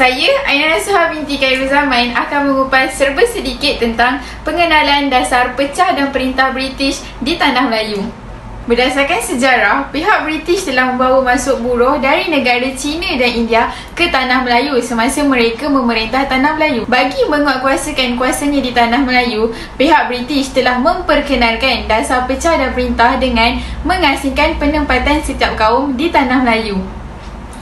Saya, Aina Nasuha binti Khairul Zaman akan mengupas serba sedikit tentang pengenalan dasar pecah dan perintah British di Tanah Melayu. Berdasarkan sejarah, pihak British telah membawa masuk buruh dari negara China dan India ke Tanah Melayu semasa mereka memerintah Tanah Melayu. Bagi menguatkuasakan kuasanya di Tanah Melayu, pihak British telah memperkenalkan dasar pecah dan perintah dengan mengasingkan penempatan setiap kaum di Tanah Melayu.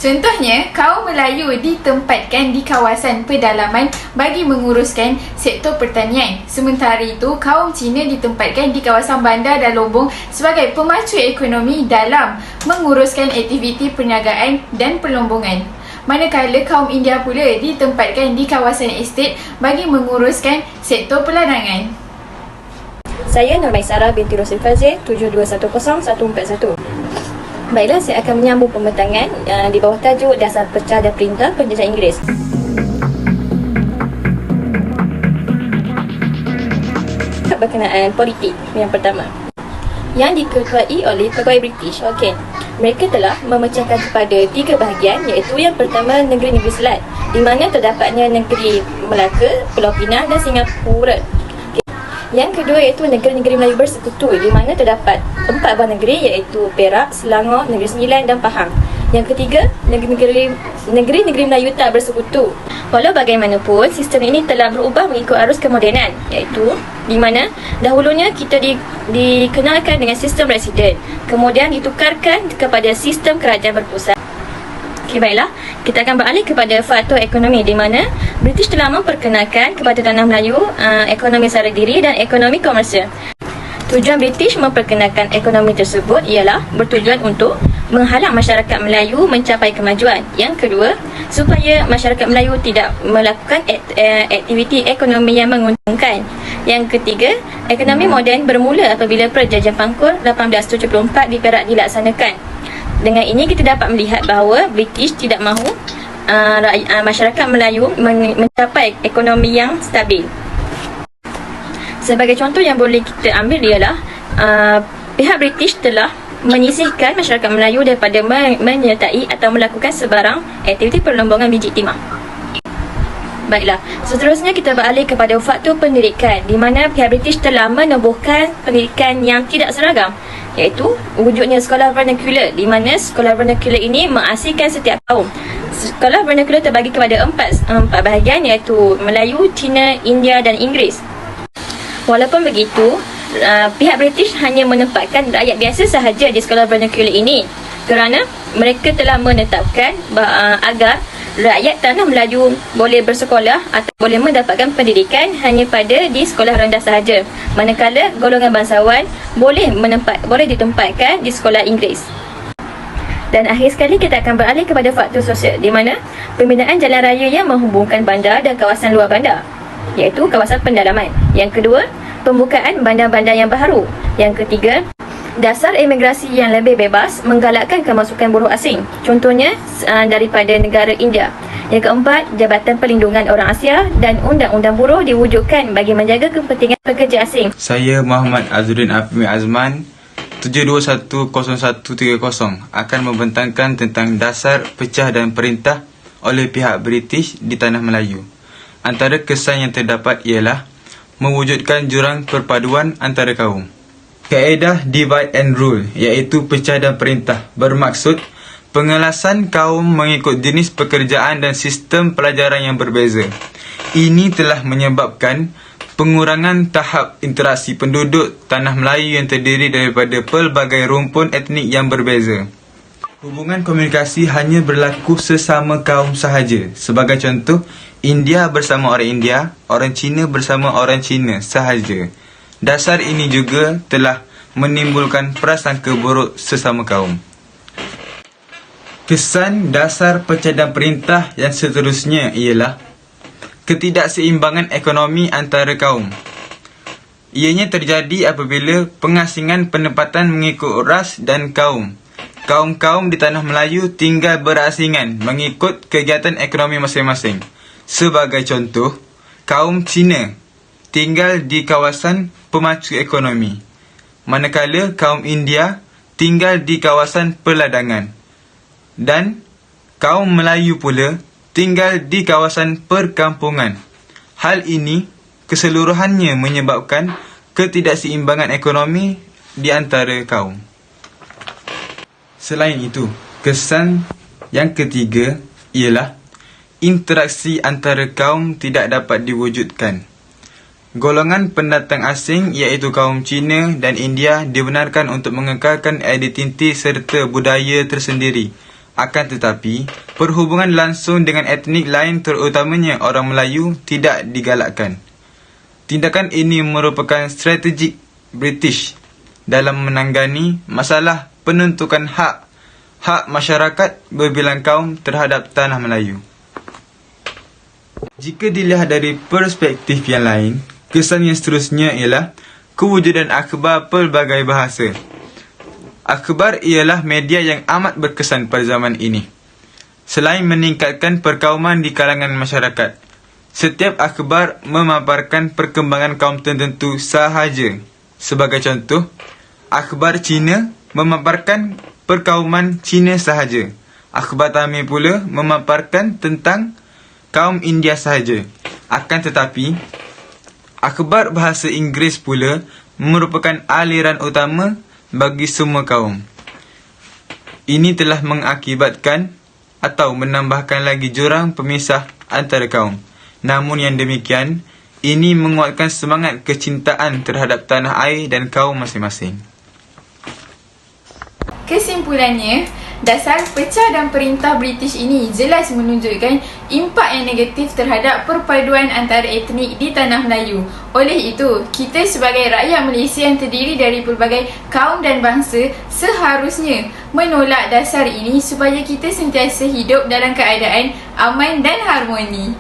Contohnya, kaum Melayu ditempatkan di kawasan pedalaman bagi menguruskan sektor pertanian. Sementara itu, kaum Cina ditempatkan di kawasan bandar dan lombong sebagai pemacu ekonomi dalam menguruskan aktiviti perniagaan dan perlombongan. Manakala kaum India pula ditempatkan di kawasan estet bagi menguruskan sektor peladangan. Saya Nurmaisara binti Rosil Fazil, 7210-141. Baiklah, saya akan menyambung pembentangan di bawah tajuk Dasar Pecah dan Perintah Penjajah Inggeris. Berkenaan politik yang pertama, yang diketuai oleh pegawai British. Mereka telah memecahkan kepada 3 bahagian, iaitu yang pertama negeri-negeri selat, di mana terdapatnya negeri Melaka, Pulau Pinang dan Singapura. Yang kedua iaitu negeri-negeri Melayu Bersekutu, di mana terdapat 4 buah negeri, iaitu Perak, Selangor, Negeri Sembilan dan Pahang. Yang ketiga, negeri-negeri Melayu Tak Bersekutu. Walau bagaimanapun, sistem ini telah berubah mengikut arus kemodenan, iaitu di mana dahulunya kita dikenalkan dengan sistem residen, kemudian ditukarkan kepada sistem kerajaan berpusat. Baiklah, kita akan beralih kepada faktor ekonomi, di mana British telah memperkenalkan kepada Tanah Melayu ekonomi sara diri dan ekonomi komersial. Tujuan British memperkenalkan ekonomi tersebut ialah bertujuan untuk menghalang masyarakat Melayu mencapai kemajuan. Yang kedua, supaya masyarakat Melayu tidak melakukan aktiviti ekonomi yang menguntungkan. Yang ketiga, ekonomi moden bermula apabila Perjanjian Pangkor 1874 di Perak dilaksanakan. Dengan ini kita dapat melihat bahawa British tidak mahu masyarakat Melayu mencapai ekonomi yang stabil. Sebagai contoh yang boleh kita ambil ialah pihak British telah menyisihkan masyarakat Melayu daripada menyertai atau melakukan sebarang aktiviti perlombongan biji timah. Baiklah, seterusnya kita beralih kepada faktor pendidikan, di mana pihak British telah menubuhkan pendidikan yang tidak seragam, iaitu wujudnya sekolah vernacular, di mana sekolah vernacular ini mengasingkan setiap kaum. Sekolah vernacular terbagi kepada empat bahagian, iaitu Melayu, Cina, India dan Inggeris. Walaupun begitu, pihak British hanya menempatkan rakyat biasa sahaja di sekolah vernacular ini, kerana mereka telah menetapkan agar rakyat Tanah Melayu boleh bersekolah atau boleh mendapatkan pendidikan hanya pada di sekolah rendah sahaja, manakala golongan bangsawan boleh ditempatkan di sekolah Inggeris. Dan akhir sekali kita akan beralih kepada faktor sosial, di mana pembinaan jalan raya yang menghubungkan bandar dan kawasan luar bandar, iaitu kawasan pendalaman. Yang kedua, pembukaan bandar-bandar yang baharu. Yang ketiga, dasar imigrasi yang lebih bebas menggalakkan kemasukan buruh asing, contohnya daripada negara India. Yang keempat, Jabatan Perlindungan Orang Asia dan Undang-Undang Buruh diwujudkan bagi menjaga kepentingan pekerja asing. Saya Muhammad Azudin Afimi Azman, 7210-130 akan membentangkan tentang dasar pecah dan perintah oleh pihak British di Tanah Melayu. Antara kesan yang terdapat ialah mewujudkan jurang perpaduan antara kaum. Kaedah divide and rule, iaitu pecah dan perintah, bermaksud pengelasan kaum mengikut jenis pekerjaan dan sistem pelajaran yang berbeza. Ini telah menyebabkan pengurangan tahap interaksi penduduk Tanah Melayu yang terdiri daripada pelbagai rumpun etnik yang berbeza. Hubungan komunikasi hanya berlaku sesama kaum sahaja. Sebagai contoh, India bersama orang India, orang Cina bersama orang Cina sahaja. Dasar ini juga telah menimbulkan prasangka buruk sesama kaum. Kesan dasar pecah dan perintah yang seterusnya ialah ketidakseimbangan ekonomi antara kaum. Ianya terjadi apabila pengasingan penempatan mengikut ras dan kaum. Kaum-kaum di Tanah Melayu tinggal berasingan mengikut kegiatan ekonomi masing-masing. Sebagai contoh, kaum Cina tinggal di kawasan pemacu ekonomi, manakala kaum India tinggal di kawasan peladangan, dan kaum Melayu pula tinggal di kawasan perkampungan. Hal ini keseluruhannya menyebabkan ketidakseimbangan ekonomi di antara kaum. Selain itu, kesan yang ketiga ialah interaksi antara kaum tidak dapat diwujudkan. Golongan pendatang asing iaitu kaum Cina dan India dibenarkan untuk mengekalkan identiti serta budaya tersendiri. Akan tetapi, perhubungan langsung dengan etnik lain terutamanya orang Melayu tidak digalakkan. Tindakan ini merupakan strategi British dalam menangani masalah penentukan hak masyarakat berbilang kaum terhadap tanah Melayu. Jika dilihat dari perspektif yang lain, kesan yang seterusnya ialah kewujudan akhbar pelbagai bahasa. Akhbar ialah media yang amat berkesan pada zaman ini. Selain meningkatkan perkauman di kalangan masyarakat, setiap akhbar memaparkan perkembangan kaum tertentu sahaja. Sebagai contoh, akhbar Cina memaparkan perkauman Cina sahaja. Akhbar Tamil pula memaparkan tentang kaum India sahaja. Akan tetapi, akhbar bahasa Inggeris pula merupakan aliran utama bagi semua kaum. Ini telah mengakibatkan atau menambahkan lagi jurang pemisah antara kaum. Namun yang demikian, ini menguatkan semangat kecintaan terhadap tanah air dan kaum masing-masing. Kesimpulannya, dasar pecah dan perintah British ini jelas menunjukkan impak yang negatif terhadap perpaduan antara etnik di tanah Melayu. Oleh itu, kita sebagai rakyat Malaysia yang terdiri dari pelbagai kaum dan bangsa seharusnya menolak dasar ini supaya kita sentiasa hidup dalam keadaan aman dan harmoni.